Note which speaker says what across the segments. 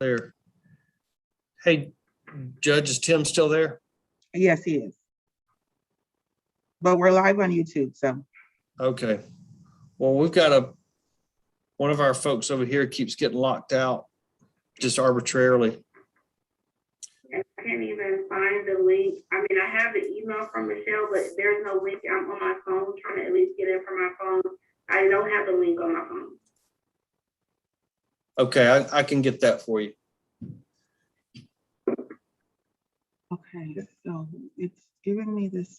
Speaker 1: There. Hey, Judge, is Tim still there?
Speaker 2: Yes, he is. But we're live on YouTube, so.
Speaker 1: Okay. Well, we've got one of our folks over here keeps getting locked out just arbitrarily.
Speaker 3: I can't even find the link. I mean, I have the email from Michelle, but there's no link. I'm on my phone trying to at least get in from my phone. I don't have the link on my phone.
Speaker 1: Okay, I can get that for you.
Speaker 2: Okay, so it's giving me this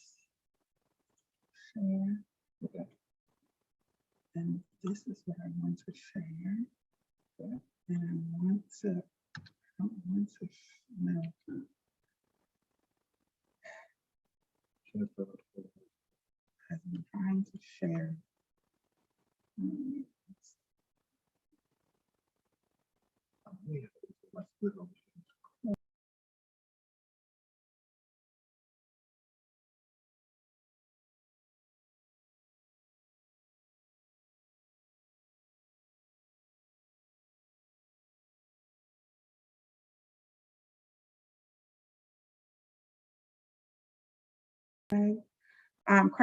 Speaker 2: share.
Speaker 4: Okay.
Speaker 2: And this is what I want to share. Okay. And I don't want to, no. I'm trying to share.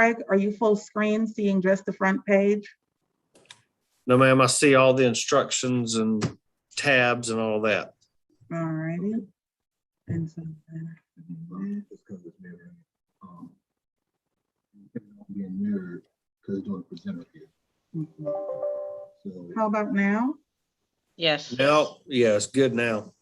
Speaker 2: Craig, are you full screen seeing just the front page?
Speaker 1: No, ma'am, I see all the instructions and tabs and all that.
Speaker 2: All righty. And so then I have to do
Speaker 4: It's because it's mirroring. It's being mirrored because it's doing presenter here.
Speaker 2: this.
Speaker 4: So
Speaker 2: How about now?
Speaker 5: Yes.
Speaker 1: Now, yeah, it's good now.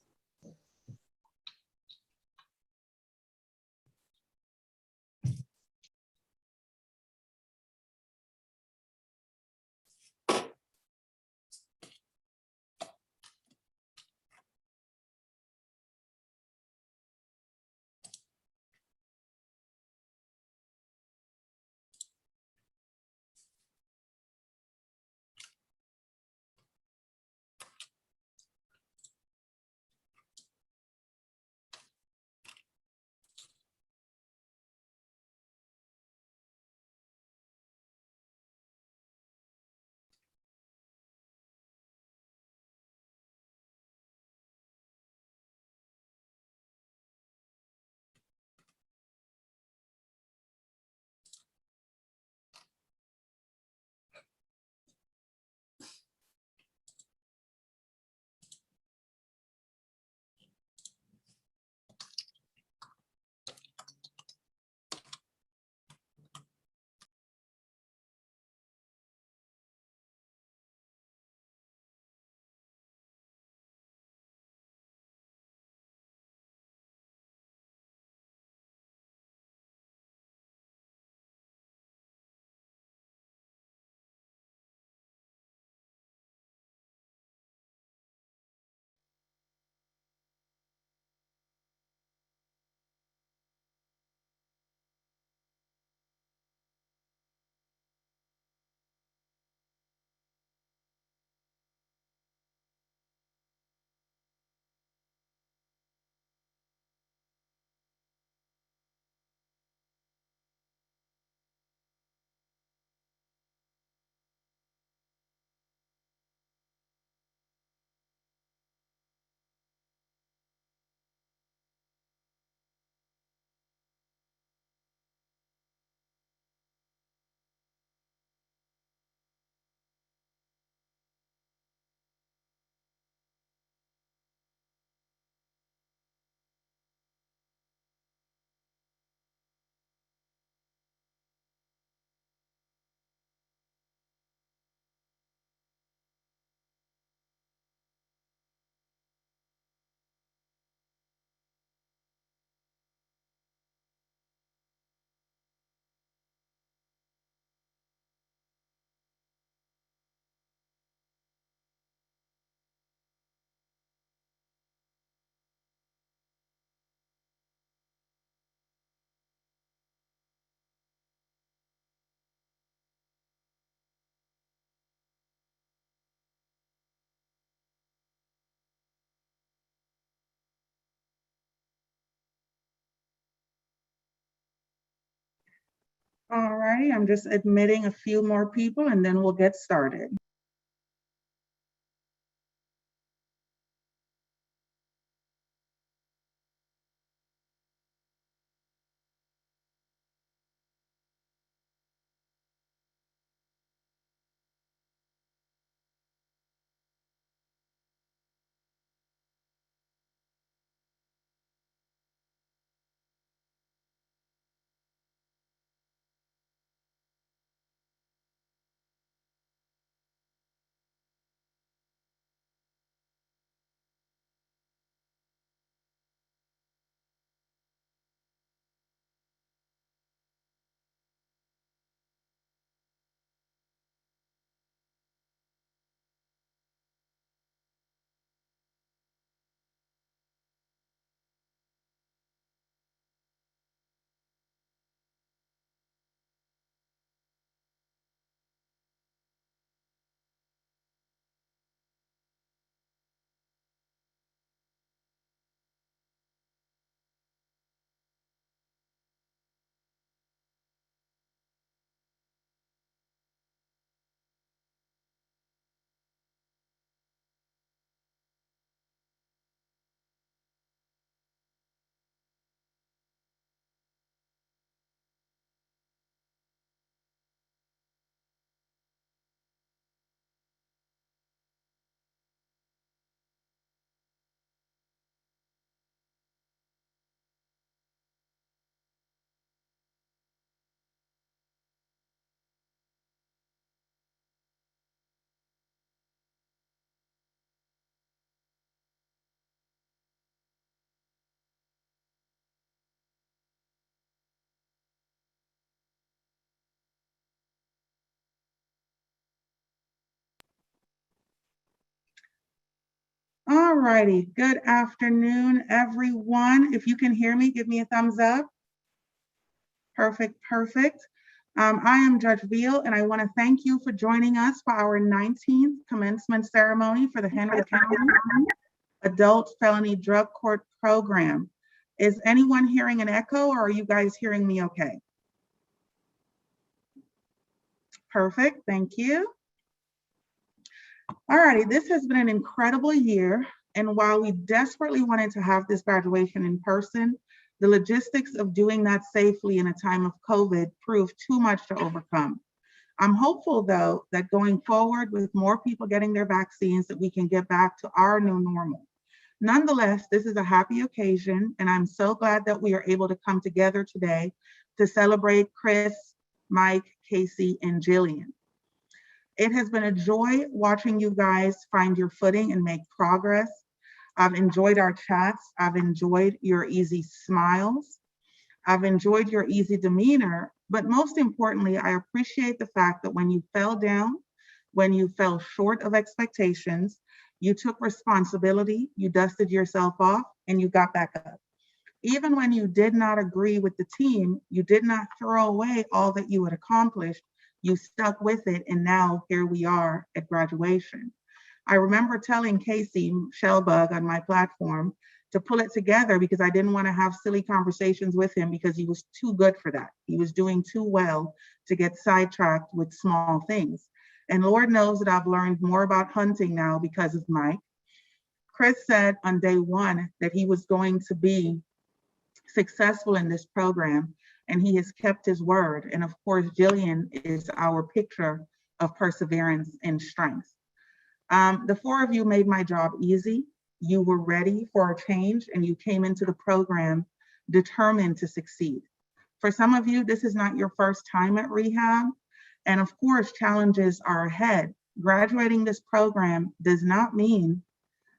Speaker 2: All righty, I'm just admitting a few more people and then we'll get started. All righty, good afternoon, everyone. If you can hear me, give me a thumbs up. Perfect, perfect. I am Judge Beal, and I want to thank you for joining us for our 19th commencement ceremony for the Henry County Adult Felony Drug Court Program. Is anyone hearing an echo, or are you guys hearing me okay? Perfect, thank you. All righty, this has been an incredible year, and while we desperately wanted to have this graduation in person, the logistics of doing that safely in a time of COVID proved too much to overcome. I'm hopeful, though, that going forward with more people getting their vaccines, that we can get back to our new normal. Nonetheless, this is a happy occasion, and I'm so glad that we are able to come together today to celebrate Chris, Mike, Casey, and Jillian. It has been a joy watching you guys find your footing and make progress. I've enjoyed our chats. I've enjoyed your easy smiles. I've enjoyed your easy demeanor, but most importantly, I appreciate the fact that when you fell down, when you fell short of expectations, you took responsibility, you dusted yourself off, and you got back up. Even when you did not agree with the team, you did not throw away all that you had accomplished. You stuck with it, and now here we are at graduation. I remember telling Casey Shellbug on my platform to pull it together because I didn't want to have silly conversations with him because he was too good for that. He was doing too well to get sidetracked with small things. And Lord knows that I've learned more about hunting now because of Mike. Chris said on day one that he was going to be successful in this program, and he has kept his word. And of course, Jillian is our picture of perseverance and strength. The four of you made my job easy. You were ready for a change, and you came into the program determined to succeed. For some of you, this is not your first time at rehab. And of course, challenges are ahead. Graduating this program does not mean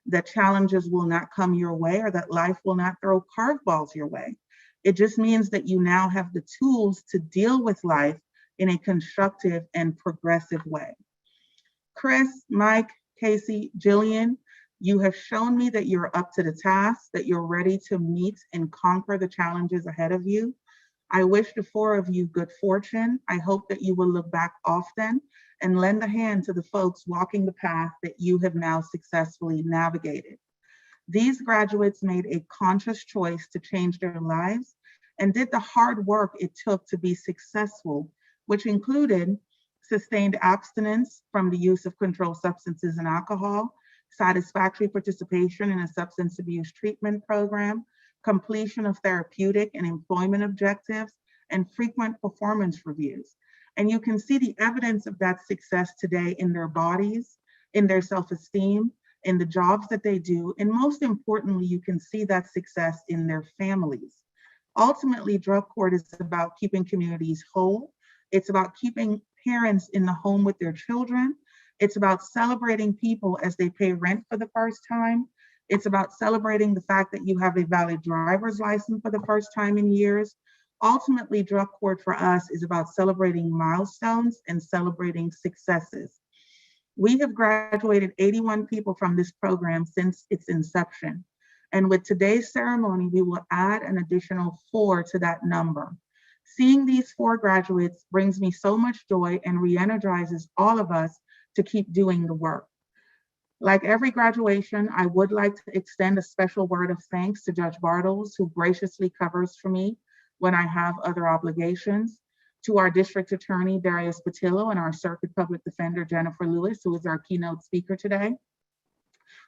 Speaker 2: that challenges will not come your way or that life will not throw curveballs your way. It just means that you now have the tools to deal with life in a constructive and progressive way. Chris, Mike, Casey, Jillian, you have shown me that you're up to the task, that you're ready to meet and conquer the challenges ahead of you. I wish the four of you good fortune. I hope that you will look back often and lend a hand to the folks walking the path that you have now successfully navigated. These graduates made a conscious choice to change their lives and did the hard work it took to be successful, which included sustained abstinence from the use of controlled substances and alcohol, satisfactory participation in a substance abuse treatment program, completion of therapeutic and employment objectives, and frequent performance reviews. And you can see the evidence of that success today in their bodies, in their self-esteem, in the jobs that they do, and most importantly, you can see that success in their families. Ultimately, drug court is about keeping communities whole. It's about keeping parents in the home with their children. It's about celebrating people as they pay rent for the first time. It's about celebrating the fact that you have a valid driver's license for the first time in years. Ultimately, drug court for us is about celebrating milestones and celebrating successes. We have graduated 81 people from this program since its inception. And with today's ceremony, we will add an additional 4 to that number. Seeing these 4 graduates brings me so much joy and re-energizes all of us to keep doing the work. Like every graduation, I would like to extend a special word of thanks to Judge Bartles, who graciously covers for me when I have other obligations, to our District Attorney, Darius Patillo, and our Circuit Public Defender, Jennifer Lewis, who is our keynote speaker today,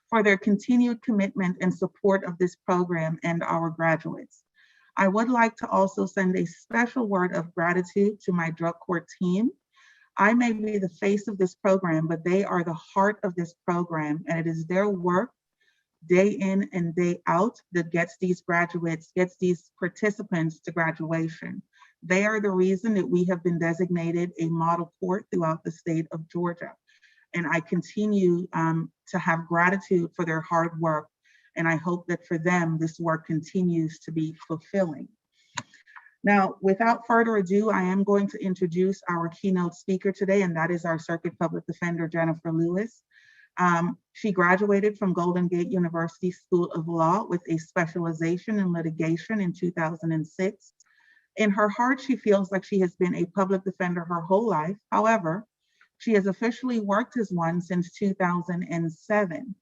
Speaker 2: for their continued commitment and support of this program and our graduates. I would like to also send a special word of gratitude to my drug court team. I may be the face of this program, but they are the heart of this program, and it is their work day in and day out that gets these graduates, gets these participants to graduation. They are the reason that we have been designated a model court throughout the state of Georgia. And I continue to have gratitude for their hard work. And I hope that for them, this work continues to be fulfilling. Now, without further ado, I am going to introduce our keynote speaker today, and that is our Circuit Public Defender, Jennifer Lewis. She graduated from Golden Gate University School of Law with a specialization in litigation in 2006. In her heart, she feels like she has been a public defender her whole life. However, she has officially worked as one since 2007.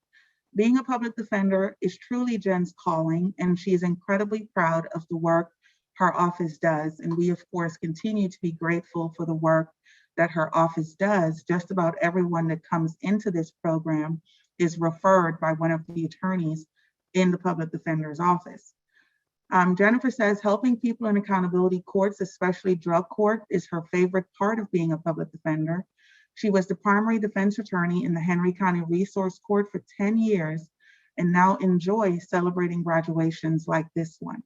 Speaker 2: Being a public defender is truly Jen's calling, and she is incredibly proud of the work her office does. And we, of course, continue to be grateful for the work that her office does. Just about everyone that comes into this program is referred by one of the attorneys in the public defender's office. Jennifer says helping people in accountability courts, especially drug court, is her favorite part of being a public defender. She was the primary defense attorney in the Henry County Resource Court for 10 years and now enjoys celebrating graduations like this one.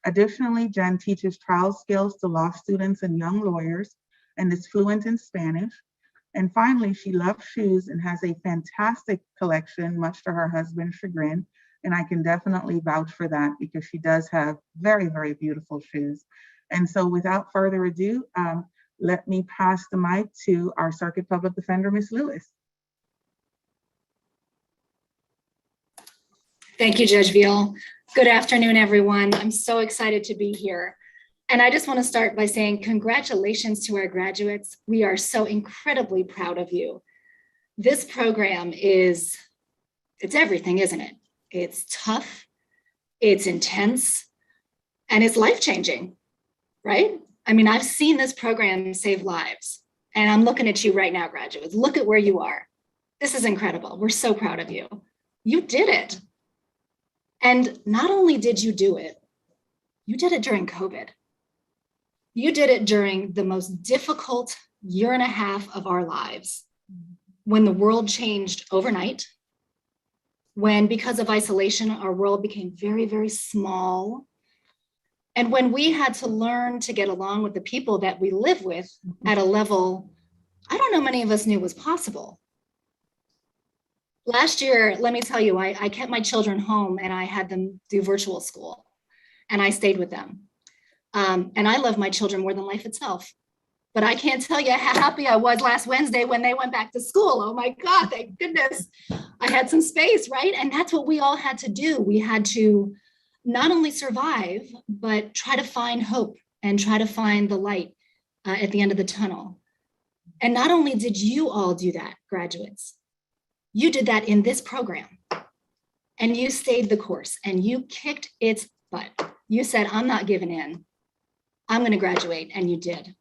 Speaker 2: Additionally, Jen teaches trial skills to law students and young lawyers and is fluent in Spanish. And finally, she loves shoes and has a fantastic collection, much to her husband's chagrin. And I can definitely vouch for that because she does have very, very beautiful shoes. And so without further ado, let me pass the mic to our Circuit Public Defender, Ms. Lewis.
Speaker 5: Thank you, Judge Veal. Good afternoon, everyone. I'm so excited to be here. And I just want to start by saying congratulations to our graduates. We are so incredibly proud of you. This program it's everything, isn't it? It's tough, it's intense, and it's life-changing, right? I mean, I've seen this program save lives, and I'm looking at you right now, graduates. Look at where you are. This is incredible. We're so proud of you. You did it. And not only did you do it, you did it during COVID. You did it during the most difficult year and a half of our lives, when the world changed overnight, when because of isolation, our world became very, very small, and when we had to learn to get along with the people that we live with at a level I don't know many of us knew was possible. Last year, let me tell you, I kept my children home and I had them do virtual school, and I stayed with them. And I love my children more than life itself. But I can't tell you how happy I was last Wednesday when they went back to school. Oh my God, thank goodness. I had some space, right? And that's what we all had to do. We had to not only survive, but try to find hope and try to find the light at the end of the tunnel. And not only did you all do that, graduates, you did that in this program. And you stayed the course and you kicked its butt. You said, I'm not giving in. I'm going to graduate, and you did.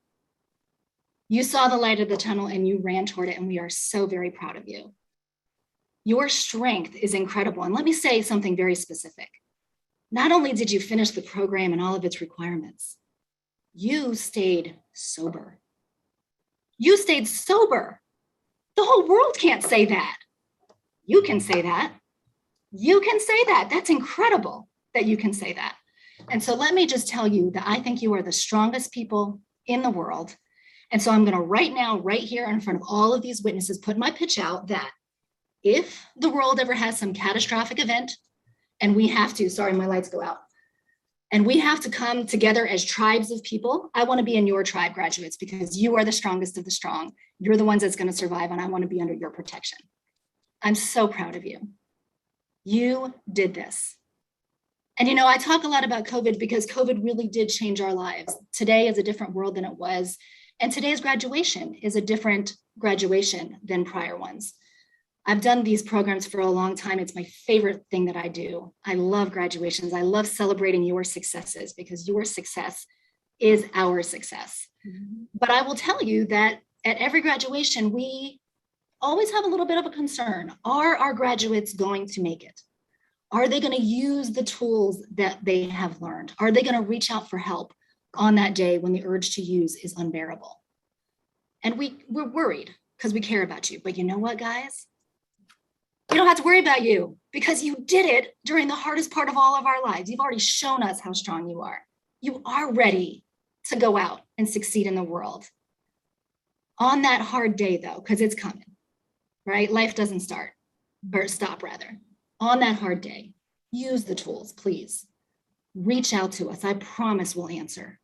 Speaker 5: You saw the light of the tunnel and you ran toward it, and we are so very proud of you. Your strength is incredible. And let me say something very specific. Not only did you finish the program and all of its requirements, you stayed sober. You stayed sober. The whole world can't say that. You can say that. You can say that. That's incredible that you can say that. And so let me just tell you that I think you are the strongest people in the world. And so I'm going to right now, right here in front of all of these witnesses, put my pitch out that if the world ever has some catastrophic event and we have to, sorry, my lights go out, and we have to come together as tribes of people, I want to be in your tribe, graduates, because you are the strongest of the strong. You're the ones that's going to survive, and I want to be under your protection. I'm so proud of you. You did this. And you know, I talk a lot about COVID because COVID really did change our lives. Today is a different world than it was. And today's graduation is a different graduation than prior ones. I've done these programs for a long time. It's my favorite thing that I do. I love graduations. I love celebrating your successes because your success is our success. Mm-hmm. But I will tell you that at every graduation, we always have a little bit of a concern. Are our graduates going to make it? Are they going to use the tools that they have learned? Are they going to reach out for help on that day when the urge to use is unbearable? And we're worried because we care about you. But you know what, guys? We don't have to worry about you because you did it during the hardest part of all of our lives. You've already shown us how strong you are. You are ready to go out and succeed in the world. On that hard day, though, because it's coming, right? Life doesn't start or stop, rather. On that hard day, use the tools, please. Reach out to us. I promise we'll answer.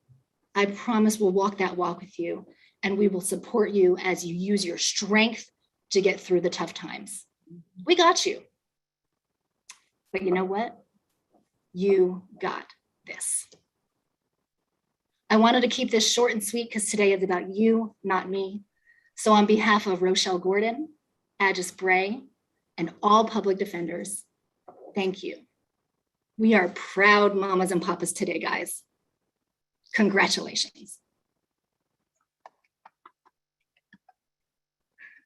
Speaker 5: I promise we'll walk that walk with you, and we will support you as you use your strength to get through the tough times. We got you. But you know what? You got this. I wanted to keep this short and sweet because today is about you, not me. So on behalf of Rochelle Gordon, Agis Bray, and all public defenders, thank you. We are proud mamas and papas today, guys. Congratulations.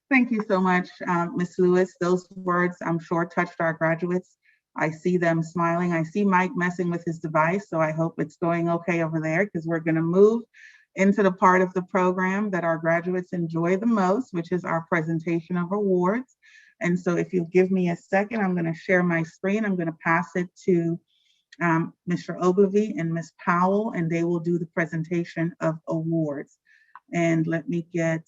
Speaker 2: Thank you so much, Ms. Lewis. Those words, I'm sure, touched our graduates. I see them smiling. I see Mike messing with his device, so I hope it's going okay over there, because we're going to move into the part of the program that our graduates enjoy the most, which is our presentation of awards. And so if you'll give me a second, I'm going to share my screen. I'm going to pass it to Mr. Ogilvy and Ms. Powell, and they will do the presentation of awards. And let me get...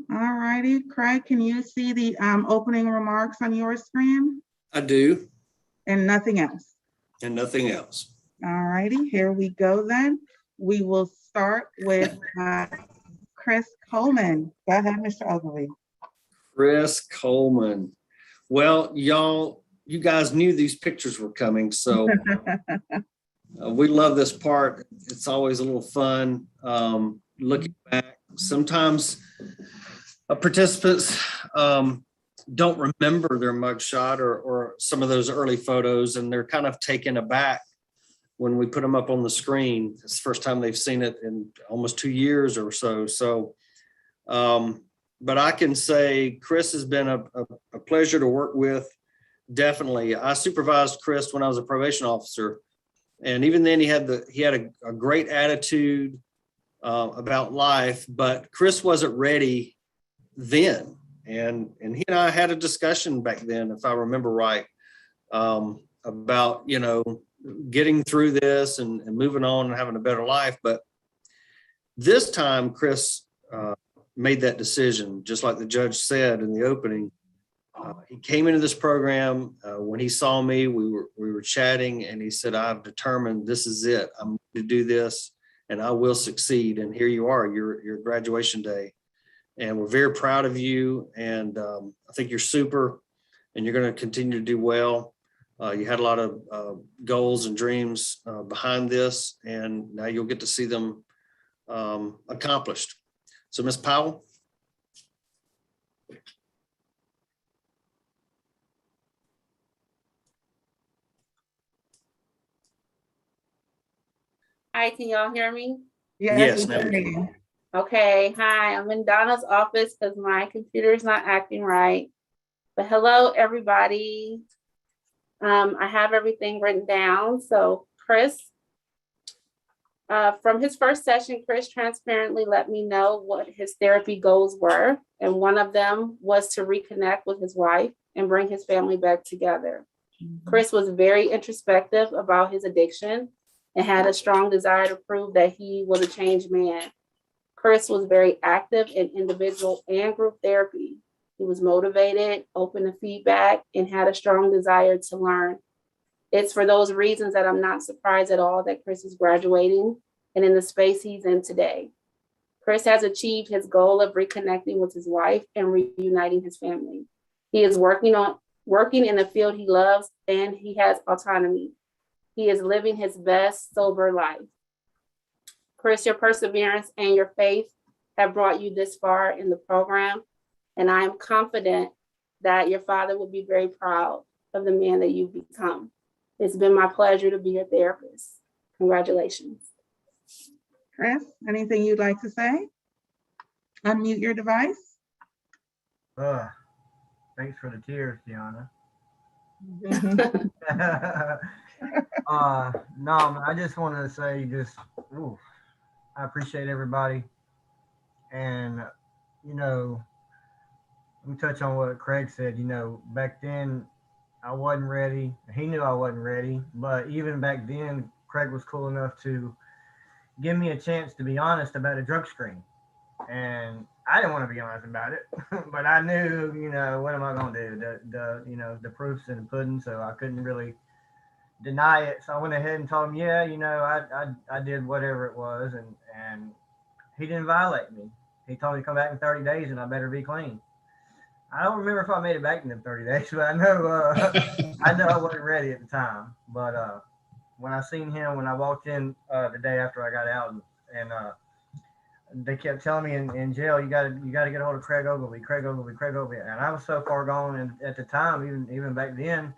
Speaker 2: All righty, Craig, can you see the opening remarks on your screen?
Speaker 1: I do,
Speaker 2: And nothing else?
Speaker 1: and nothing else.
Speaker 2: All righty, here we go then. We will start with Chris Coleman. Go ahead, Mr. Ogilvy.
Speaker 1: Chris Coleman. Well, y'all, you guys knew these pictures were coming, so we love this part. It's always a little fun looking back. Sometimes participants don't remember their mugshot or some of those early photos, and they're kind of taken aback when we put them up on the screen. It's the first time they've seen it in almost 2 years or so. So, but I can say Chris has been a pleasure to work with. Definitely. I supervised Chris when I was a probation officer. And even then he had a great attitude about life, but Chris wasn't ready then. And he and I had a discussion back then, if I remember right, about, getting through this and moving on and having a better life. But this time, Chris made that decision, just like the judge said in the opening. He came into this program. When he saw me, we were chatting, and he said, "I've determined this is it. I'm going to do this, and I will succeed." And here you are, your graduation day, and we're very proud of you. And I think you're super, and you're going to continue to do well. You had a lot of goals and dreams behind this, and now you'll get to see them accomplished. So, Ms. Powell.
Speaker 6: Hi, can y'all hear me?
Speaker 1: Yes,
Speaker 2: we can hear you.
Speaker 6: Okay, hi, I'm in Donna's office because my computer is not acting right. But hello, everybody. I have everything written down. So Chris, from his first session, Chris transparently let me know what his therapy goals were. And one of them was to reconnect with his wife and bring his family back together. Chris was very introspective about his addiction and had a strong desire to prove that he was a changed man. Chris was very active in individual and group therapy. He was motivated, open to feedback, and had a strong desire to learn. It's for those reasons that I'm not surprised at all that Chris is graduating and in the space he's in today. Chris has achieved his goal of reconnecting with his wife and reuniting his family. He is working in the field he loves, and he has autonomy. He is living his best sober life. Chris, your perseverance and your faith have brought you this far in the program, and I am confident that your father will be very proud of the man that you've become. It's been my pleasure to be your therapist. Congratulations.
Speaker 2: Chris, anything you'd like to say? Unmute your device.
Speaker 7: Thanks for the tears, Deanna. No, man, I just wanted to say I appreciate everybody. And, me touch on what Craig said. You know, back then I wasn't ready. He knew I wasn't ready, but even back then, Craig was cool enough to give me a chance to be honest about a drug screen. And I didn't want to be honest about it, but I knew, you know, what am I going to do? The proof's in the pudding, so I couldn't really deny it. So I went ahead and told him, yeah, you know, I did whatever it was, and he didn't violate me. He told me to come back in 30 days and I better be clean. I don't remember if I made it back in them 30 days, but I know I wasn't ready at the time. But when I seen him, when I walked in the day after I got out, and they kept telling me in jail, you gotta get a hold of Craig Ogilvy, and I was so far gone, and at the time, even back then,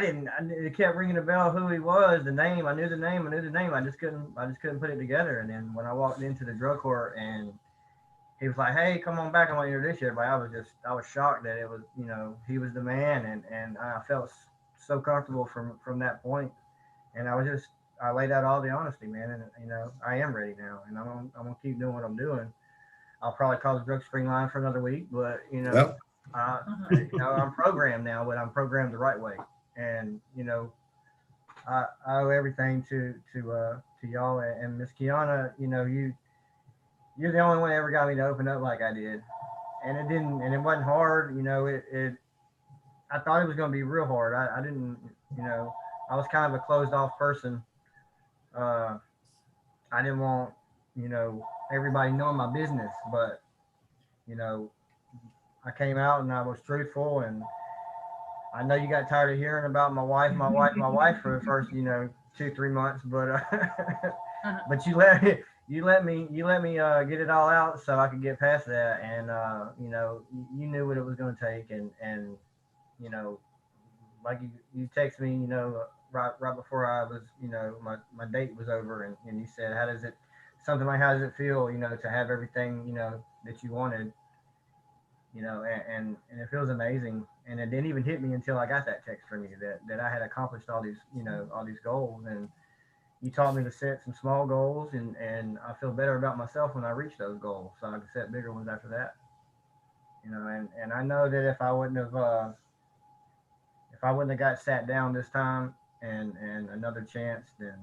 Speaker 7: it kept ringing a bell who he was, the name. I knew the name. I just couldn't put it together. And then when I walked into the drug court and he was like, "Hey, come on back. I want to introduce you." Everybody, I was shocked that it was, you know, he was the man, and I felt so comfortable from that point. And I laid out all the honesty, man, and you know, I am ready now, and I'm gonna keep doing what I'm doing. I'll probably call the drug screen line for another week, but you know,
Speaker 1: Well,
Speaker 7: you know, I'm programmed now, but I'm programmed the right way, and you know, I owe everything to y'all and Miss Kiana. You know, you're the only one that ever got me to open up like I did, and it wasn't hard. You know, I thought it was going to be real hard. I didn't, you know, I was kind of a closed off person. I didn't want, you know, everybody knowing my business, but you know, I came out and I was truthful, and I know you got tired of hearing about my wife for the first, you know, 2-3 months, but but you let me get it all out so I could get past that, and you know, you knew what it was going to take, and you know, like you text me, you know, right before I was, you know, my date was over, and you said, how does it feel, you know, to have everything, you know, that you wanted, you know, and it feels amazing. And it didn't even hit me until I got that text from you that I had accomplished all these, you know, all these goals. And you taught me to set some small goals, and I feel better about myself when I reach those goals, so I can set bigger ones after that, you know. And I know that if I wouldn't have got sat down this time and another chance, then,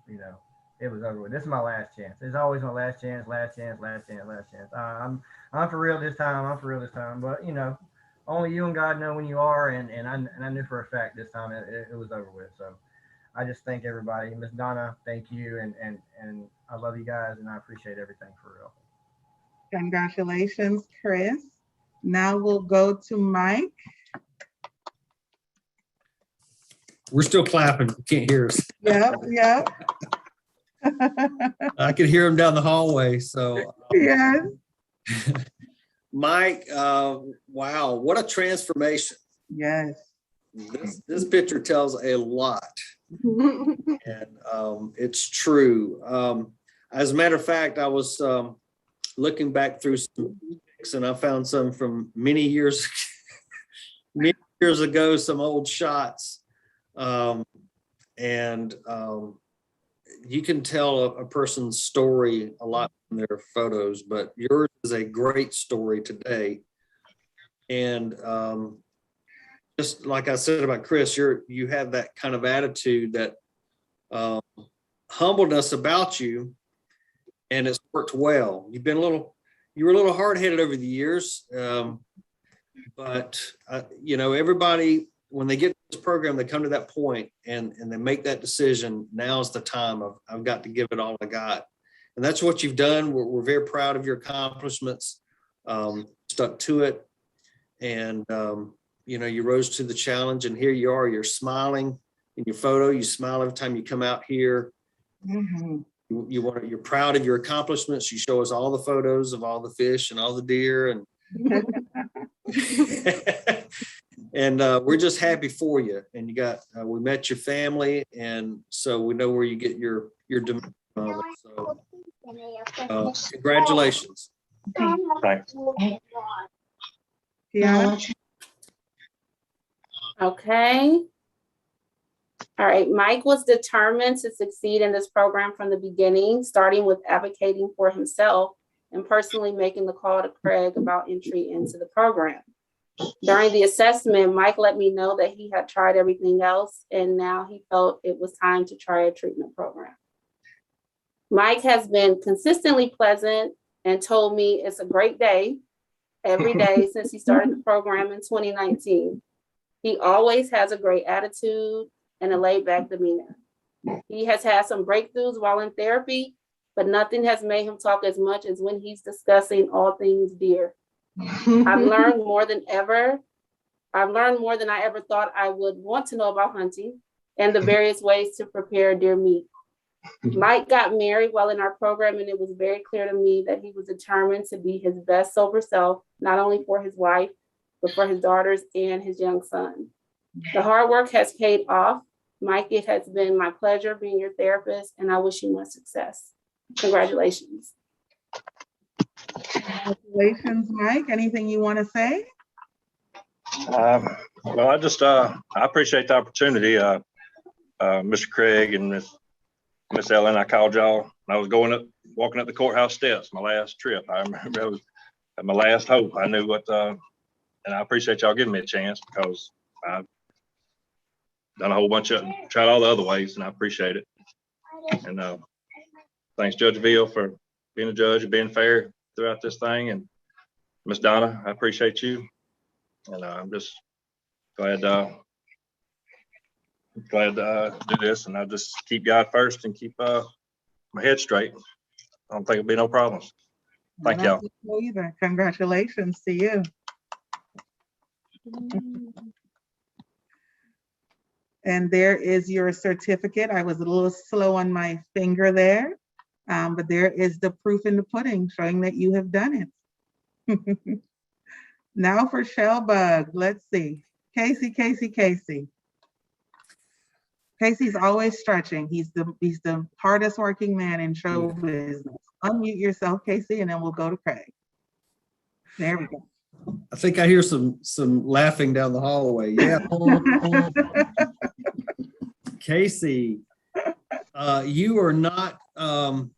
Speaker 7: you know, it was over with. This is my last chance. It's always my last chance. I'm for real this time. But you know, only you and God know when you are, and I knew for a fact this time it was over with. So I just thank everybody. Miss Donna, thank you, and I love you guys, and I appreciate everything for real.
Speaker 2: Congratulations, Chris. Now we'll go to Mike.
Speaker 1: we're still clapping. You can't hear us.
Speaker 2: Yep.
Speaker 1: I could hear him down the hallway. So,
Speaker 2: Yes.
Speaker 1: Mike, wow, what a transformation.
Speaker 2: Yes.
Speaker 1: This picture tells a lot, and it's true. As a matter of fact, I was looking back through some pics, and I found some from many years ago, some old shots. You can tell a person's story a lot from their photos, but yours is a great story today. And just like I said about Chris, you have that kind of attitude, that humbleness about you, and it's worked well. You were a little hard-headed over the years, but you know, everybody, when they get to this program, they come to that point and they make that decision. Now's the time I've got to give it all I got. And that's what you've done. We're very proud of your accomplishments, stuck to it. And, you know, you rose to the challenge, and here you are, you're smiling in your photo. You smile every time you come out here.
Speaker 2: Mm-hmm.
Speaker 1: You're proud of your accomplishments. You show us all the photos of all the fish and all the deer, and and we're just happy for you. And you got, we met your family, and so we know where you get your demeanor from. So congratulations.
Speaker 2: Yeah.
Speaker 6: Okay. All right. Mike was determined to succeed in this program from the beginning, starting with advocating for himself and personally making the call to Craig about entry into the program. During the assessment, Mike let me know that he had tried everything else, and now he felt it was time to try a treatment program. Mike has been consistently pleasant and told me it's a great day every day since he started the program in 2019. He always has a great attitude and a laid-back demeanor. He has had some breakthroughs while in therapy, but nothing has made him talk as much as when he's discussing all things deer. I've learned more than I ever thought I would want to know about hunting and the various ways to prepare deer meat. Mike got married while in our program, and it was very clear to me that he was determined to be his best sober self, not only for his wife, but for his daughters and his young son. The hard work has paid off. Mike, it has been my pleasure being your therapist, and I wish you much success. Congratulations.
Speaker 2: Congratulations, Mike. Anything you want to say?
Speaker 8: Well, I appreciate the opportunity. Mr. Craig and Miss Ellen, I called y'all. I was walking up the courthouse steps, my last trip. I remember it was my last hope. I knew and I appreciate y'all giving me a chance, because I've done a whole bunch tried all the other ways, and I appreciate it. And thanks, Judge Ville, for being a judge and being fair throughout this thing. And Miss Donna, I appreciate you. And I'm just glad to do this, and I'll just keep God first and keep my head straight. I don't think it'll be no problems. Thank y'all.
Speaker 2: Either. Congratulations to you. And there is your certificate. I was a little slow on my finger there, but there is the proof in the pudding showing that you have done it. Now for Shellbug, let's see. Casey. Casey's always stretching. He's the hardest working man in show business. Unmute yourself, Casey, and then we'll go to Craig. There we go.
Speaker 1: I think I hear some laughing down the hallway. Yeah. Casey, you are not, you are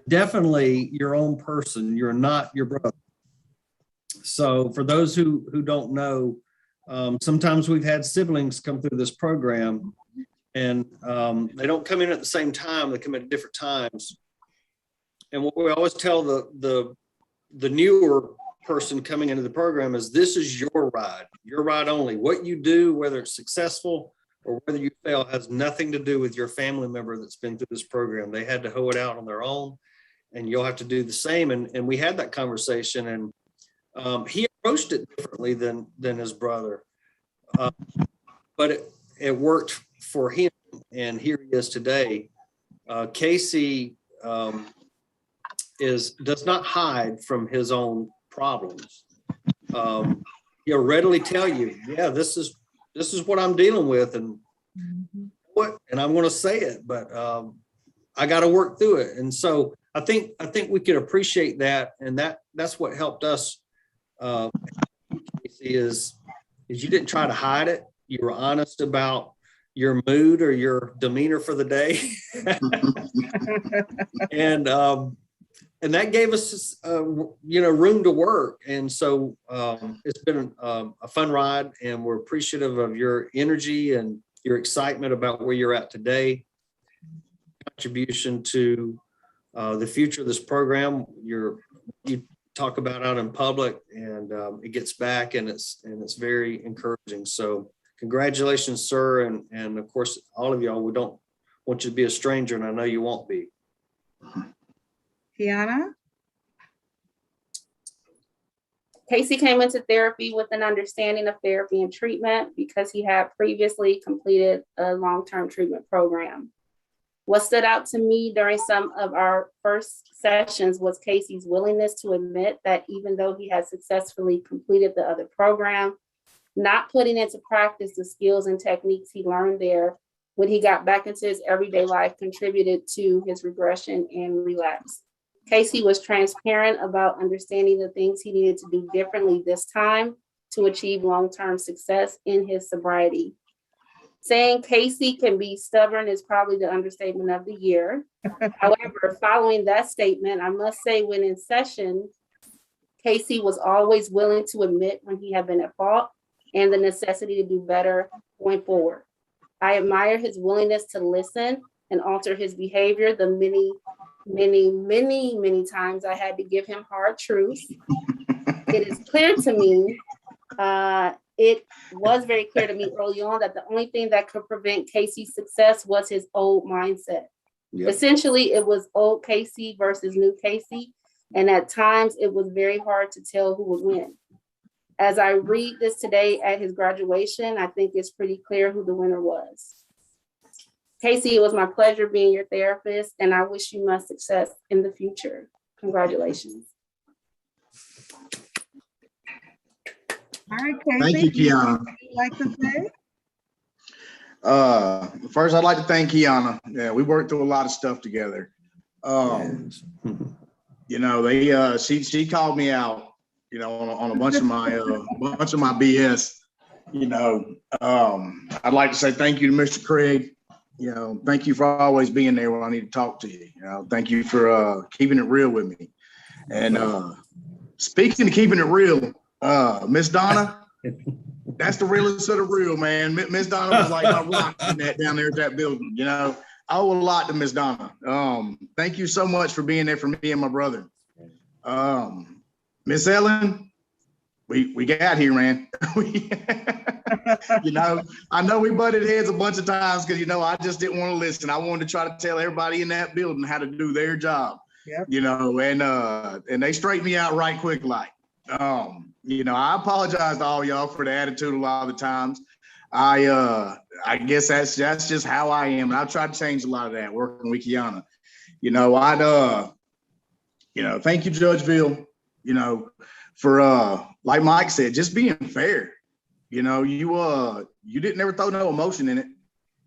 Speaker 1: definitely your own person. You're not your brother. So for those who don't know, sometimes we've had siblings come through this program, and they don't come in at the same time. They come at different times. And what we always tell the newer person coming into the program is, this is your ride only. What you do, whether it's successful or whether you fail, has nothing to do with your family member that's been through this program. They had to hoe it out on their own, and you'll have to do the same. And we had that conversation, and he approached it differently than his brother, but it worked for him, and here he is today. Casey does not hide from his own problems. He'll readily tell you, yeah, this is what I'm dealing with, and I'm going to say it, but I got to work through it. And so I think we could appreciate that, and that's what helped us. Casey, is you didn't try to hide it. You were honest about your mood or your demeanor for the day. And that gave us, room to work. And so it's been a fun ride, and we're appreciative of your energy and your excitement about where you're at today. Contribution to the future of this program. You talk about out in public, and it gets back, and it's very encouraging. So congratulations, sir. And of course, all of y'all, we don't want you to be a stranger, and I know you won't be.
Speaker 2: Tiana?
Speaker 6: Casey came into therapy with an understanding of therapy and treatment because he had previously completed a long-term treatment program. What stood out to me during some of our first sessions was Casey's willingness to admit that even though he had successfully completed the other program, not putting into practice the skills and techniques he learned there when he got back into his everyday life contributed to his regression and relapse. Casey was transparent about understanding the things he needed to do differently this time to achieve long-term success in his sobriety. Saying Casey can be stubborn is probably the understatement of the year. However, following that statement, I must say when in session, Casey was always willing to admit when he had been at fault and the necessity to do better going forward. I admire his willingness to listen and alter his behavior the many times I had to give him hard truths. It is clear to me, it was very clear to me early on that the only thing that could prevent Casey's success was his old mindset.
Speaker 1: Yep.
Speaker 6: Essentially, it was old Casey versus new Casey. And at times it was very hard to tell who would win. As I read this today at his graduation, I think it's pretty clear who the winner was. Casey, it was my pleasure being your therapist, and I wish you much success in the future. Congratulations.
Speaker 2: All right, Casey.
Speaker 9: Thank you, Kiana.
Speaker 2: Would you like to say?
Speaker 9: First, I'd like to thank Kiana. Yeah, we worked through a lot of stuff together. You know, she called me out, you know, on a bunch of my BS. You know, I'd like to say thank you to Mr. Craig. You know, thank you for always being there when I need to talk to you. You know, thank you for keeping it real with me. And speaking of keeping it real, Miss Donna, that's the realest of the real, man. Miss Donna was like my rock in that down there at that building. You know, I owe a lot to Miss Donna. Thank you so much for being there for me and my brother. Miss Ellen, we got here, man. You know, I know we butted heads a bunch of times because, you know, I just didn't want to listen. I wanted to try to tell everybody in that building how to do their job. Yep. You know, and they straightened me out right quick, like. You know, I apologize to all y'all for the attitude a lot of the times. I guess that's just how I am. And I've tried to change a lot of that working with Kiana. You know, you know, thank you, Judgeville, you know, for like Mike said, just being fair. You know, you didn't ever throw no emotion in it,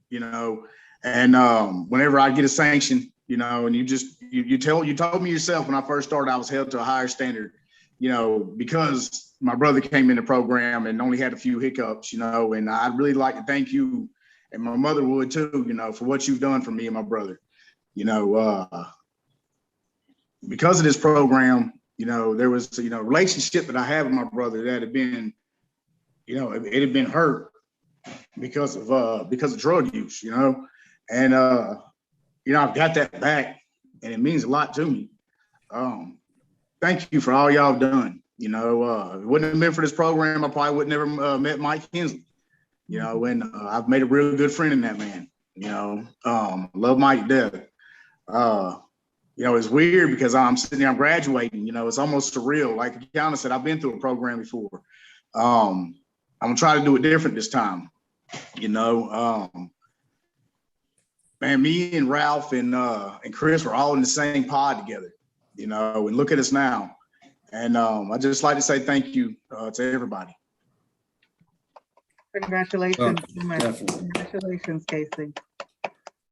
Speaker 9: you know, and whenever I get a sanction, you know, and you told me yourself when I first started, I was held to a higher standard, you know, because my brother came in the program and only had a few hiccups, you know, and I'd really like to thank you, and my mother would too, you know, for what you've done for me and my brother. You know, because of this program, you know, there was, you know, relationship that I have with my brother that had been, you know, it had been hurt because of drug use, you know, and you know, I've got that back, and it means a lot to me. Thank you for all y'all done. You know, if it wouldn't have been for this program, I probably would never met Mike Kinsley. You know, and I've made a real good friend in that man. You know, love Mike to death. You know, it's weird because I'm sitting there, I'm graduating. You know, it's almost surreal. Like Kiana said, I've been through a program before. I'm gonna try to do it different this time. You know, man, me and Ralph and Chris were all in the same pod together. You know, and look at us now. And I just like to say thank you to everybody.
Speaker 2: Congratulations. Congratulations, Casey.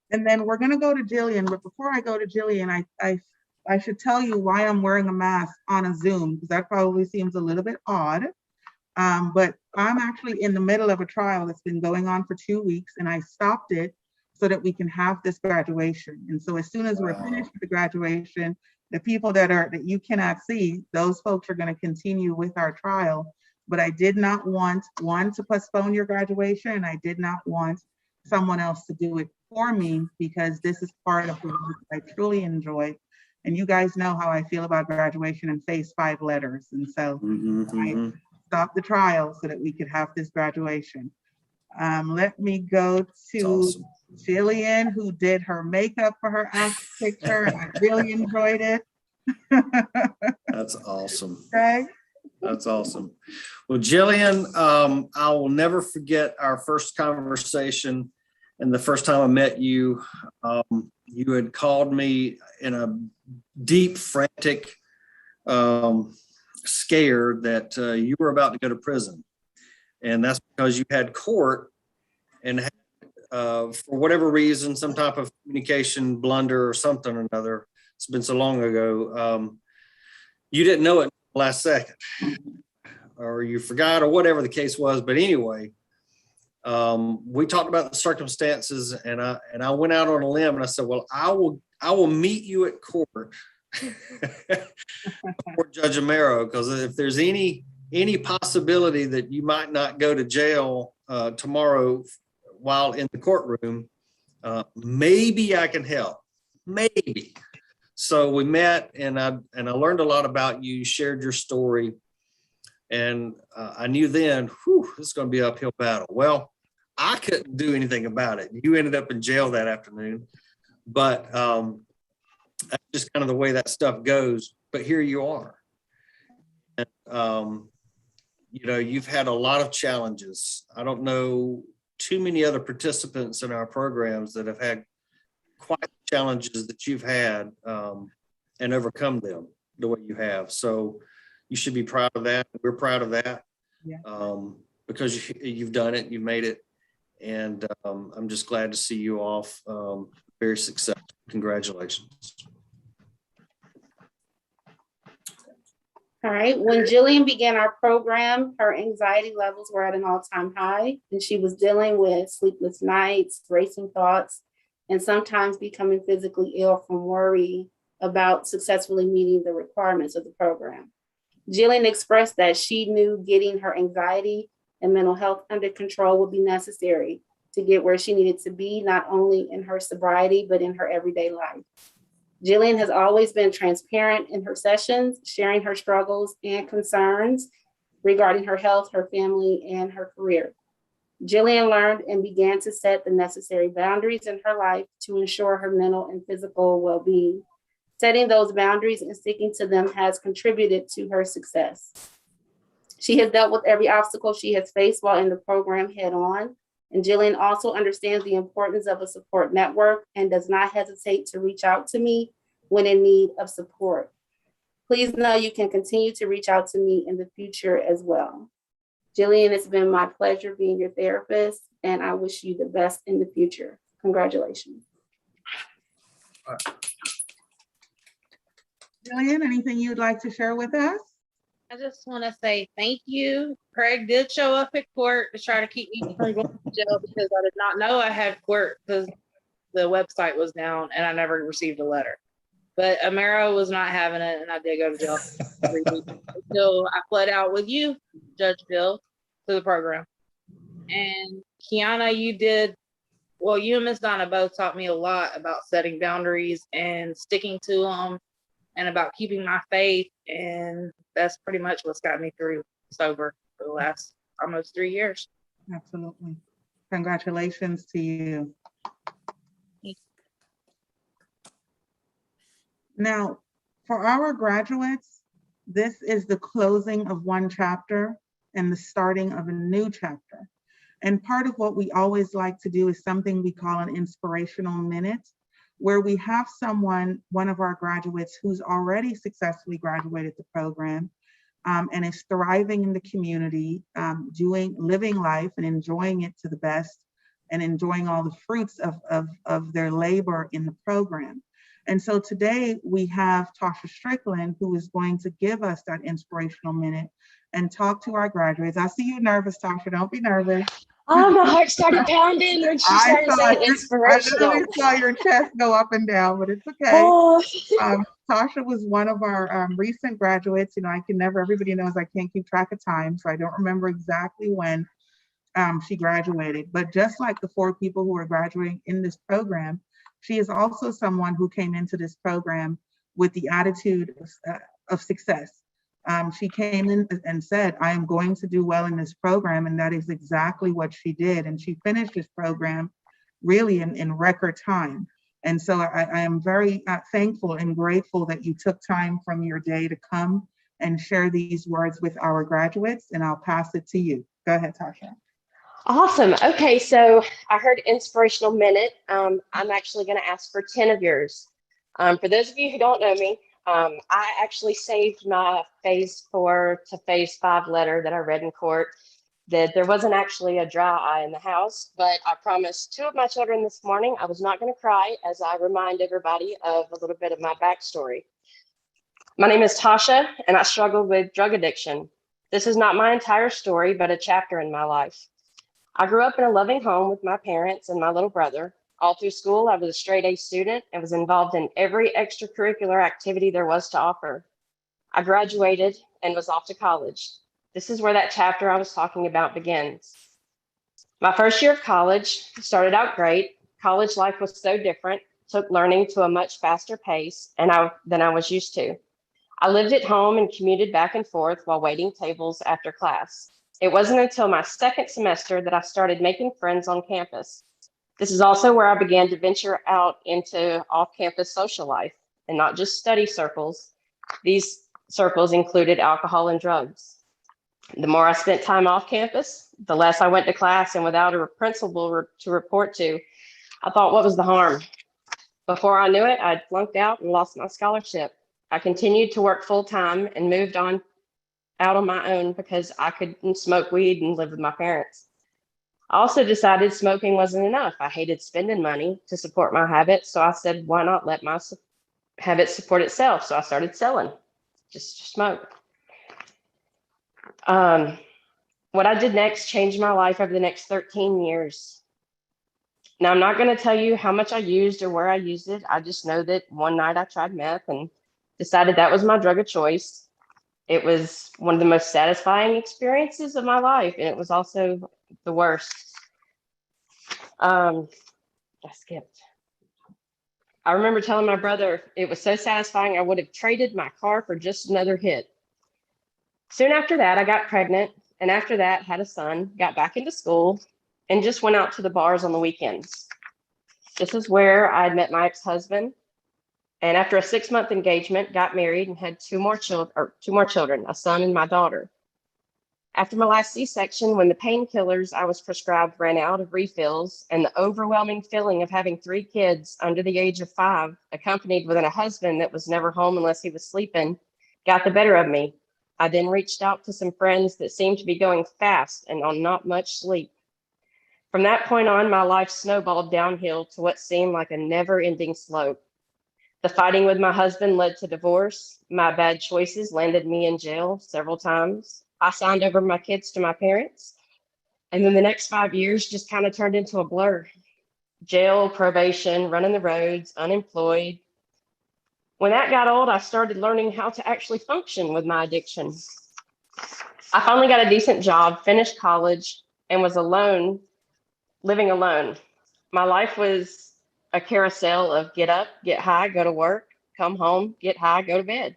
Speaker 2: And then we're going to go to Jillian. But before I go to Jillian, I should tell you why I'm wearing a mask on a Zoom, because that probably seems a little bit odd. But I'm actually in the middle of a trial that's been going on for 2 weeks, and I stopped it so that we can have this graduation. And so as soon as we're finished with the graduation, the people that you cannot see, those folks are going to continue with our trial. But I did not want one to postpone your graduation, and I did not want someone else to do it for me, because this is part of the work I truly enjoy. And you guys know how I feel about graduation and face 5 letters. And so I stopped the trial so that we could have this graduation. Let me go to Jillian, who did her makeup for her after picture. And I really enjoyed it.
Speaker 1: That's awesome.
Speaker 2: Okay.
Speaker 1: That's awesome. Well, Jillian, I will never forget our first conversation. And the first time I met you, you had called me in a deep, frantic scare that you were about to go to prison. And that's because you had court and had, for whatever reason, some type of communication blunder or something or another. It's been so long ago. You didn't know it last second, or you forgot, or whatever the case was. But anyway, We talked about the circumstances, and I went out on a limb and I said, well, I will meet you at court for Judge Amaro, because if there's any possibility that you might not go to jail tomorrow while in the courtroom, maybe I can help. Maybe. So we met, and I learned a lot about you. You shared your story, and I knew then, this is going to be an uphill battle. Well, I couldn't do anything about it. You ended up in jail that afternoon, but that's just kind of the way that stuff goes. But here you are. And, you've had a lot of challenges. I don't know too many other participants in our programs that have had quite the challenges that you've had and overcome them the way you have. So you should be proud of that. We're proud of that.
Speaker 2: Yeah.
Speaker 1: Because you've done it, you've made it. And I'm just glad to see you off very successful. Congratulations.
Speaker 6: All right. When Jillian began our program, her anxiety levels were at an all-time high, and she was dealing with sleepless nights, racing thoughts, and sometimes becoming physically ill from worry about successfully meeting the requirements of the program. Jillian expressed that she knew getting her anxiety and mental health under control would be necessary to get where she needed to be, not only in her sobriety, but in her everyday life. Jillian has always been transparent in her sessions, sharing her struggles and concerns regarding her health, her family, and her career. Jillian learned and began to set the necessary boundaries in her life to ensure her mental and physical well-being. Setting those boundaries and sticking to them has contributed to her success. She has dealt with every obstacle she has faced while in the program head on. And Jillian also understands the importance of a support network and does not hesitate to reach out to me when in need of support. Please know you can continue to reach out to me in the future as well. Jillian, it's been my pleasure being your therapist, and I wish you the best in the future. Congratulations.
Speaker 2: Jillian, anything you'd like to share with us?
Speaker 10: I just want to say thank you. Craig did show up at court to try to keep me from going to jail because I did not know I had court because the website was down and I never received a letter. But Amaro was not having it, and I did go to jail for 3 weeks until I fled out with you, Judge Bill, to the program. And Kiana, you and Miss Donna both taught me a lot about setting boundaries and sticking to them, and about keeping my faith. And that's pretty much what's got me through sober for the last almost 3 years.
Speaker 2: Absolutely. Congratulations to you. Now, for our graduates, this is the closing of one chapter and the starting of a new chapter. And part of what we always like to do is something we call an inspirational minute, where we have one of our graduates who's already successfully graduated the program and is thriving in the community, living life and enjoying it to the best and enjoying all the fruits of their labor in the program. And so today we have Tasha Strickland, who is going to give us that inspirational minute and talk to our graduates. I see you nervous, Tasha, don't be nervous.
Speaker 11: Oh, my heart started pounding when she started saying inspirational.
Speaker 2: I literally saw your chest go up and down, but it's okay.
Speaker 11: Oh.
Speaker 2: Tasha was one of our recent graduates. Everybody knows I can't keep track of time, so I don't remember exactly when she graduated. But just like the 4 people who are graduating in this program, she is also someone who came into this program with the attitude of success. She came in and said, I am going to do well in this program. And that is exactly what she did. And she finished this program really in record time. And so I am very thankful and grateful that you took time from your day to come and share these words with our graduates. And I'll pass it to you. Go ahead, Tasha.
Speaker 11: Awesome. Okay, so I heard inspirational minute. I'm actually going to ask for 10 of yours. For those of you who don't know me, I actually saved my phase 4 to phase 5 letter that I read in court. That there wasn't actually a dry eye in the house, but I promised 2 of my children this morning I was not going to cry as I remind everybody of a little bit of my backstory. My name is Tasha, and I struggled with drug addiction. This is not my entire story, but a chapter in my life. I grew up in a loving home with my parents and my little brother. All through school, I was a straight A student and was involved in every extracurricular activity there was to offer. I graduated and was off to college. This is where that chapter I was talking about begins. My first year of college started out great. College life was so different, took learning to a much faster pace than I was used to. I lived at home and commuted back and forth while waiting tables after class. It wasn't until my second semester that I started making friends on campus. This is also where I began to venture out into off-campus social life, and not just study circles. These circles included alcohol and drugs. The more I spent time off campus, the less I went to class, and without a principal to report to, I thought, what was the harm? Before I knew it, I'd flunked out and lost my scholarship. I continued to work full-time and moved on out on my own because I couldn't smoke weed and live with my parents. I also decided smoking wasn't enough. I hated spending money to support my habit, so I said, why not let my habit support itself? So I started selling, just to smoke. What I did next changed my life over the next 13 years. Now, I'm not going to tell you how much I used or where I used it. I just know that one night I tried meth and decided that was my drug of choice. It was one of the most satisfying experiences of my life, and it was also the worst. I skipped. I remember telling my brother it was so satisfying I would have traded my car for just another hit. Soon after that, I got pregnant, and after that, had a son, got back into school, and just went out to the bars on the weekends. This is where I had met my ex-husband, and after a 6-month engagement, got married and had two more children, a son and my daughter. After my last C-section, when the painkillers I was prescribed ran out of refills, and the overwhelming feeling of having 3 kids under the age of 5, accompanied with a husband that was never home unless he was sleeping, got the better of me. I then reached out to some friends that seemed to be going fast and on not much sleep. From that point on, my life snowballed downhill to what seemed like a never-ending slope. The fighting with my husband led to divorce. My bad choices landed me in jail several times. I signed over my kids to my parents. And then the next 5 years just kind of turned into a blur. Jail, probation, running the roads, unemployed. When that got old, I started learning how to actually function with my addiction. I finally got a decent job, finished college, and was alone, living alone. My life was a carousel of get up, get high, go to work, come home, get high, go to bed.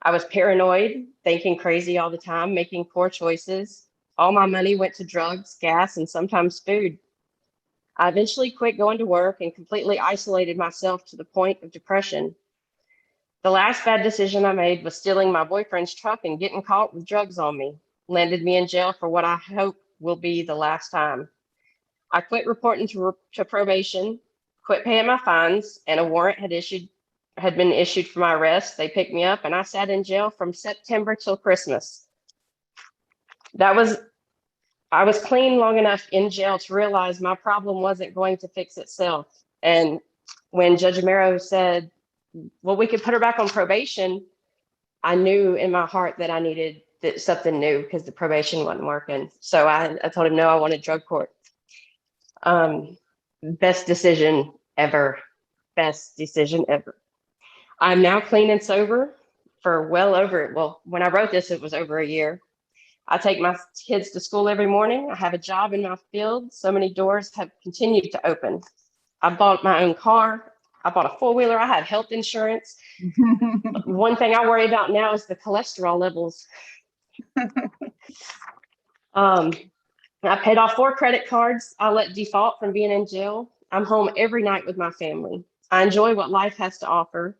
Speaker 11: I was paranoid, thinking crazy all the time, making poor choices. All my money went to drugs, gas, and sometimes food. I eventually quit going to work and completely isolated myself to the point of depression. The last bad decision I made was stealing my boyfriend's truck and getting caught with drugs on me. Landed me in jail for what I hope will be the last time. I quit reporting to probation, quit paying my fines, and a warrant had been issued for my arrest. They picked me up and I sat in jail from September till Christmas. I was clean long enough in jail to realize my problem wasn't going to fix itself. And when Judge Amaro said, well, we could put her back on probation, I knew in my heart that I needed something new because the probation wasn't working. So I told him, no, I wanted drug court. Best decision ever. Best decision ever. I'm now clean and sober for when I wrote this, it was over a year. I take my kids to school every morning. I have a job in my field. So many doors have continued to open. I bought my own car. I bought a 4-wheeler. I have health insurance. One thing I worry about now is the cholesterol levels. I paid off 4 credit cards. I let default from being in jail. I'm home every night with my family. I enjoy what life has to offer.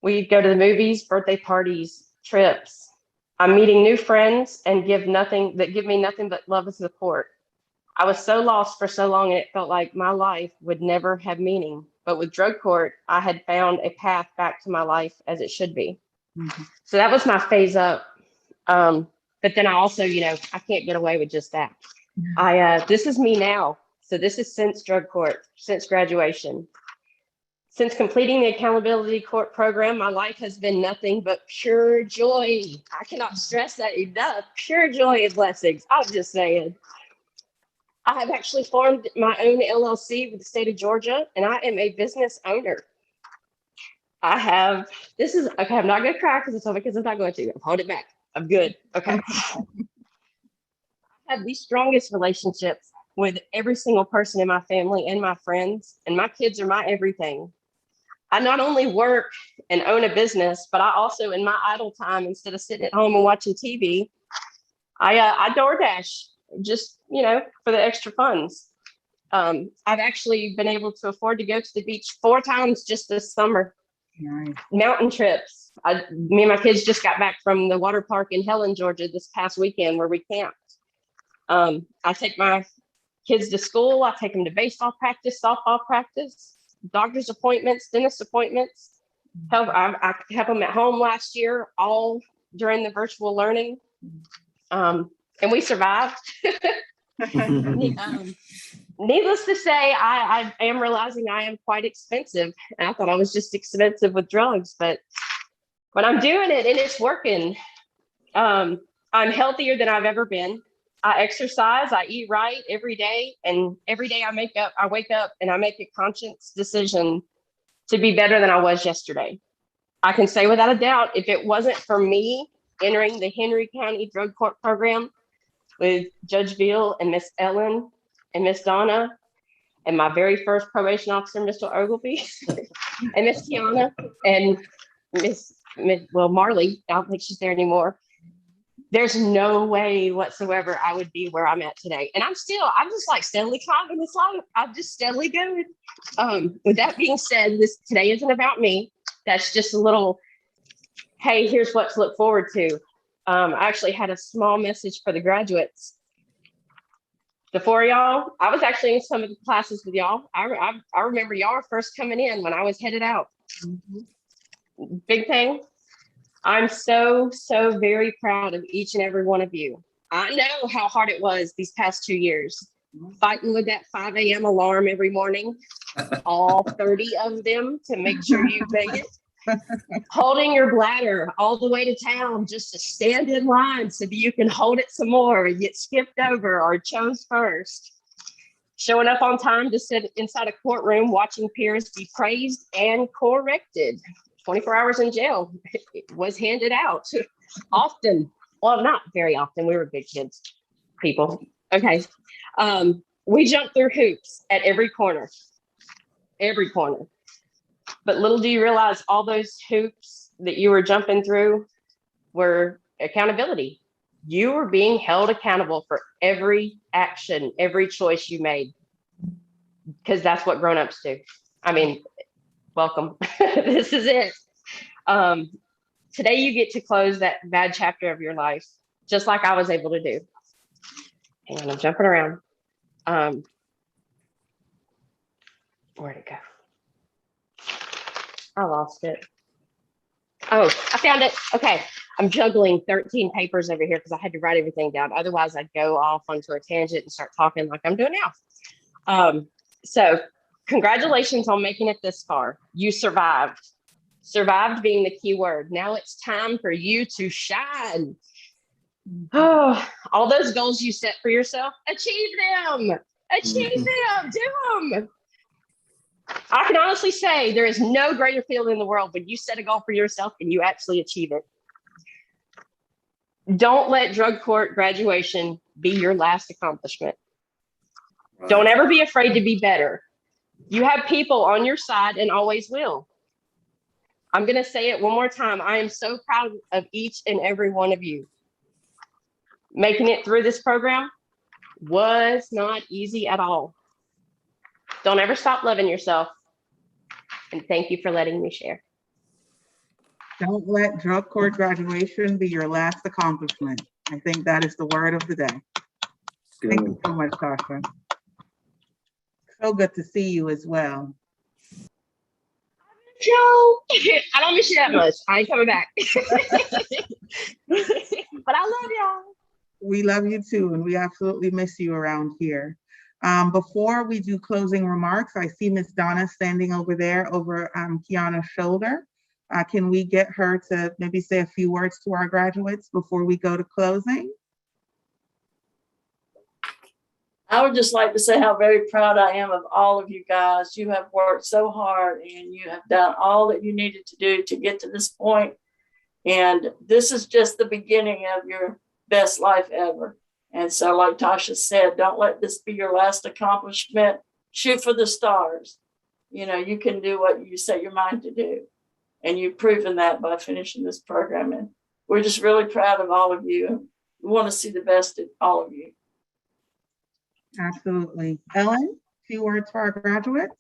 Speaker 11: We go to the movies, birthday parties, trips. I'm meeting new friends and give me nothing but love and support. I was so lost for so long, and it felt like my life would never have meaning. But with drug court, I had found a path back to my life as it should be. Mm-hmm. So that was my phase up. But then I also, I can't get away with just that. This is me now. So this is since drug court, since graduation. Since completing the accountability court program, my life has been nothing but pure joy. I cannot stress that enough. Pure joy and blessings. I'm just saying. I have actually formed my own LLC with the state of Georgia, and I am a business owner. I have, this is, okay, I'm not going to cry because I'm not going to. Hold it back. I'm good. Okay. I have the strongest relationships with every single person in my family and my friends, and my kids are my everything. I not only work and own a business, but I also, in my idle time, instead of sitting at home and watching TV, I DoorDash just, for the extra funds. I've actually been able to afford to go to the beach 4 times just this summer.
Speaker 2: Nice.
Speaker 11: Mountain trips. Me and my kids just got back from the water park in Helen, Georgia this past weekend where we camped. I take my kids to school. I take them to baseball practice, softball practice, doctor's appointments, dentist appointments. I helped them at home last year, all during the virtual learning. And we survived. Needless to say, I am realizing I am quite expensive. And I thought I was just expensive with drugs, but I'm doing it and it's working. I'm healthier than I've ever been. I exercise, I eat right every day. And every day I wake up and I make a conscious decision to be better than I was yesterday. I can say without a doubt, if it wasn't for me entering the Henry County Drug Court Program with Judge Veal and Miss Ellen and Miss Donna and my very first probation officer, Mr. Ogilvy, and Miss Tiana and Miss Marley, I don't think she's there anymore. There's no way whatsoever I would be where I'm at today. And I'm just like steadily climbing this life. I'm just steadily going. With that being said, today isn't about me. That's just a little, hey, here's what to look forward to. I actually had a small message for the graduates. The 4 of y'all, I was actually in some of the classes with y'all. I remember y'all were first coming in when I was headed out. Mm-hmm. Big thing. I'm so very proud of each and every one of you. I know how hard it was these past 2 years, fighting with that 5 a.m. alarm every morning, all 30 of them to make sure you make it. Holding your bladder all the way to town just to stand in line so that you can hold it some more and get skipped over or chose first. Showing up on time to sit inside a courtroom watching peers be praised and corrected. 24 hours in jail was handed out often. Well, not very often. We were big kids, people. Okay. We jumped through hoops at every corner. But little do you realize all those hoops that you were jumping through were accountability. You were being held accountable for every action, every choice you made, because that's what grown-ups do. I mean, welcome. This is it. Today you get to close that bad chapter of your life, just like I was able to do. And I'm jumping around. Where'd it go? I lost it. Oh, I found it. Okay. I'm juggling 13 papers over here because I had to write everything down. Otherwise, I'd go off onto a tangent and start talking like I'm doing now. So congratulations on making it this far. You survived. Survived being the key word. Now it's time for you to shine. Oh, all those goals you set for yourself, achieve them. Achieve them. Do them. I can honestly say there is no greater feeling in the world when you set a goal for yourself and you actually achieve it. Don't let drug court graduation be your last accomplishment. Right. Don't ever be afraid to be better. You have people on your side and always will. I'm going to say it one more time. I am so proud of each and every one of you. Making it through this program was not easy at all. Don't ever stop loving yourself. And thank you for letting me share.
Speaker 2: Don't let drug court graduation be your last accomplishment. I think that is the word of the day. Good. Thank you so much, Tasha. So good to see you as well.
Speaker 11: Joe, I don't miss you that much. I ain't coming back. But I love y'all.
Speaker 2: We love you too, and we absolutely miss you around here. Before we do closing remarks, I see Miss Donna standing over there over Kiana's shoulder. Can we get her to maybe say a few words to our graduates before we go to closing?
Speaker 12: I would just like to say how very proud I am of all of you guys. You have worked so hard and you have done all that you needed to do to get to this point. And this is just the beginning of your best life ever. And so, like Tasha said, don't let this be your last accomplishment. Shoot for the stars. You know, you can do what you set your mind to do. And you've proven that by finishing this program. And we're just really proud of all of you. We want to see the best in all of you.
Speaker 2: Absolutely. Ellen, a few words for our graduates.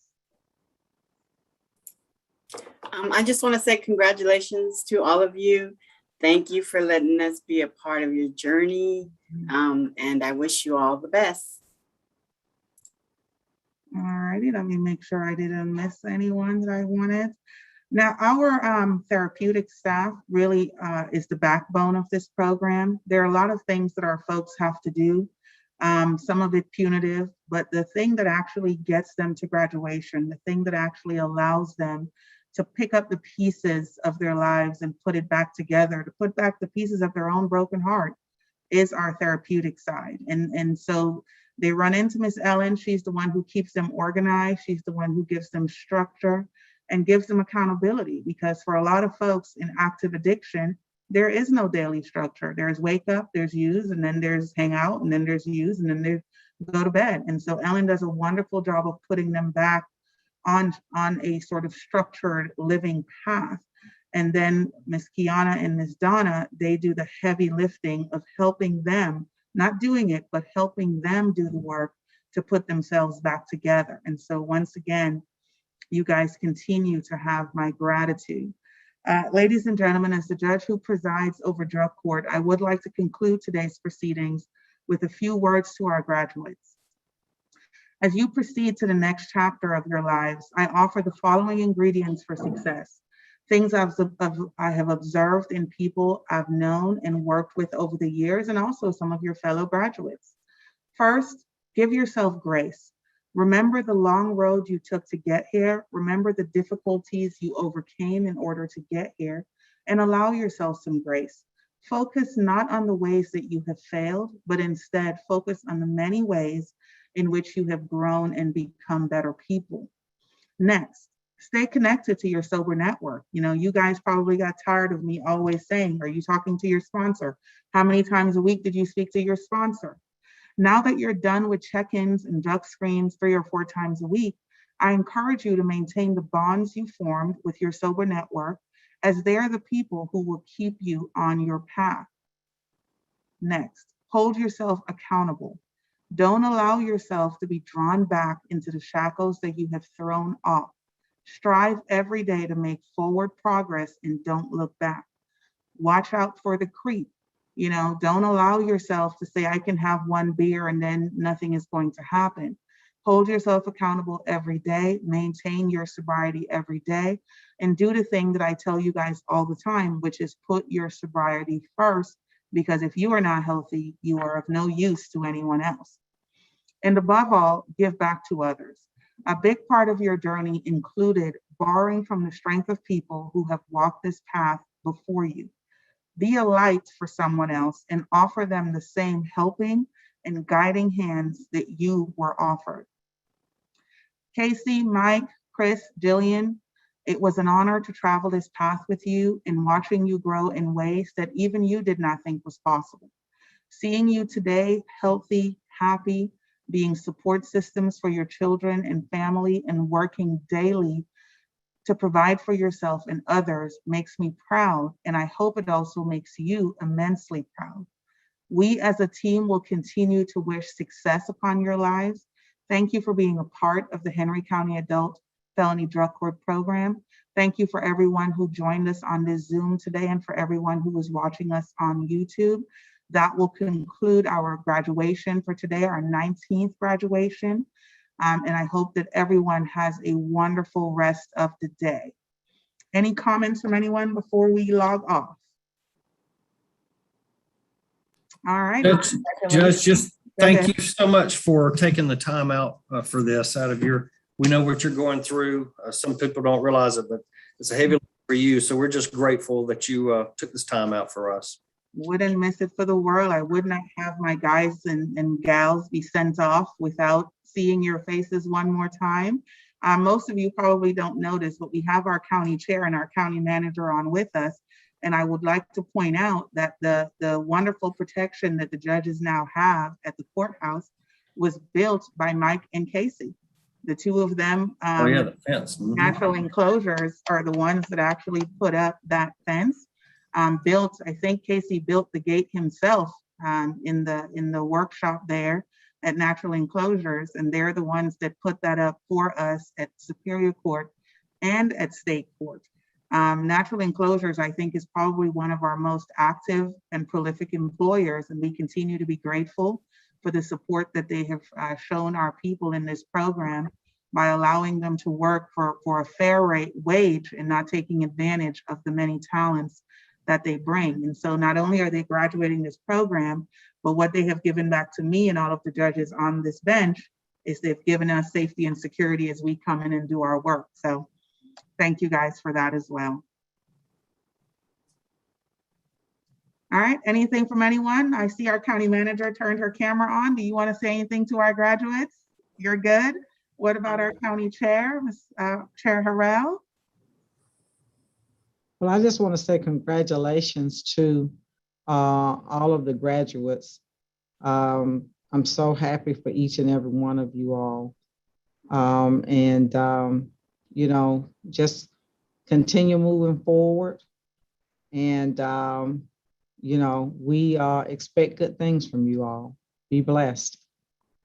Speaker 13: I just want to say congratulations to all of you. Thank you for letting us be a part of your journey. And I wish you all the best.
Speaker 2: All righty, let me make sure I didn't miss anyone that I wanted. Now, our therapeutic staff really is the backbone of this program. There are a lot of things that our folks have to do, some of it punitive, but the thing that actually gets them to graduation, the thing that actually allows them to pick up the pieces of their lives and put it back together, to put back the pieces of their own broken heart, is our therapeutic side. And so they run into Miss Ellen. She's the one who keeps them organized. She's the one who gives them structure and gives them accountability, because for a lot of folks in active addiction, there is no daily structure. There's wake up, there's use, and then there's hang out, and then there's use, and then there's go to bed. And so Ellen does a wonderful job of putting them back on a sort of structured living path. And then Miss Kiana and Miss Donna, they do the heavy lifting of helping them, not doing it, but helping them do the work to put themselves back together. And so once again, you guys continue to have my gratitude. Ladies and gentlemen, as the judge who presides over drug court, I would like to conclude today's proceedings with a few words to our graduates. As you proceed to the next chapter of your lives, I offer the following ingredients for success. Things I have observed in people I've known and worked with over the years, and also some of your fellow graduates. First, give yourself grace. Remember the long road you took to get here. Remember the difficulties you overcame in order to get here, and allow yourself some grace. Focus not on the ways that you have failed, but instead focus on the many ways in which you have grown and become better people. Next, stay connected to your sober network. You know, you guys probably got tired of me always saying, are you talking to your sponsor? How many times a week did you speak to your sponsor? Now that you're done with check-ins and drug screens 3 or 4 times a week, I encourage you to maintain the bonds you formed with your sober network, as they're the people who will keep you on your path. Next, hold yourself accountable. Don't allow yourself to be drawn back into the shackles that you have thrown off. Strive every day to make forward progress and don't look back. Watch out for the creep. You know, don't allow yourself to say, I can have one beer and then nothing is going to happen. Hold yourself accountable every day, maintain your sobriety every day, and do the thing that I tell you guys all the time, which is put your sobriety first, because if you are not healthy, you are of no use to anyone else. And above all, give back to others. A big part of your journey included borrowing from the strength of people who have walked this path before you. Be a light for someone else and offer them the same helping and guiding hands that you were offered. Casey, Mike, Chris, Jillian, it was an honor to travel this path with you and watching you grow in ways that even you did not think was possible. Seeing you today, healthy, happy, being support systems for your children and family, and working daily to provide for yourself and others makes me proud, and I hope it also makes you immensely proud. We as a team will continue to wish success upon your lives. Thank you for being a part of the Henry County Adult Felony Drug Court Program. Thank you for everyone who joined us on this Zoom today and for everyone who is watching us on YouTube. That will conclude our graduation for today, our 19th graduation. And I hope that everyone has a wonderful rest of the day. Any comments from anyone before we log off? All right.
Speaker 1: Judge, just thank you so much for taking the time out for this out of your, we know what you're going through. Some people don't realize it, but it's a heavy lift for you. So we're just grateful that you took this time out for us.
Speaker 2: Wouldn't miss it for the world. I would not have my guys and gals be sent off without seeing your faces one more time. Most of you probably don't notice, but we have our county chair and our county manager on with us. And I would like to point out that the wonderful protection that the judges now have at the courthouse was built by Mike and Casey. The two of them,
Speaker 1: Oh yeah, the fence. Mhm.
Speaker 2: Natural Enclosures, are the ones that actually put up that fence. I think Casey built the gate himself in the workshop there at Natural Enclosures, and they're the ones that put that up for us at Superior Court and at State Court. Natural Enclosures, I think, is probably one of our most active and prolific employers, and we continue to be grateful for the support that they have shown our people in this program by allowing them to work for a fair wage and not taking advantage of the many talents that they bring. And so not only are they graduating this program, but what they have given back to me and all of the judges on this bench is they've given us safety and security as we come in and do our work. So thank you guys for that as well. All right, anything from anyone? I see our county manager turned her camera on. Do you want to say anything to our graduates? You're good. What about our county chair, Ms. Chair Harrell?
Speaker 14: Well, I just want to say congratulations to all of the graduates. I'm so happy for each and every one of you all. You know, just continue moving forward. And, you know, we expect good things from you all. Be blessed.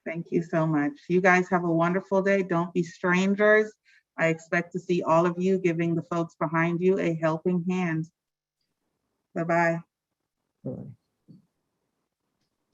Speaker 2: Thank you so much. You guys have a wonderful day. Don't be strangers. I expect to see all of you giving the folks behind you a helping hand. Bye-bye.
Speaker 14: Bye.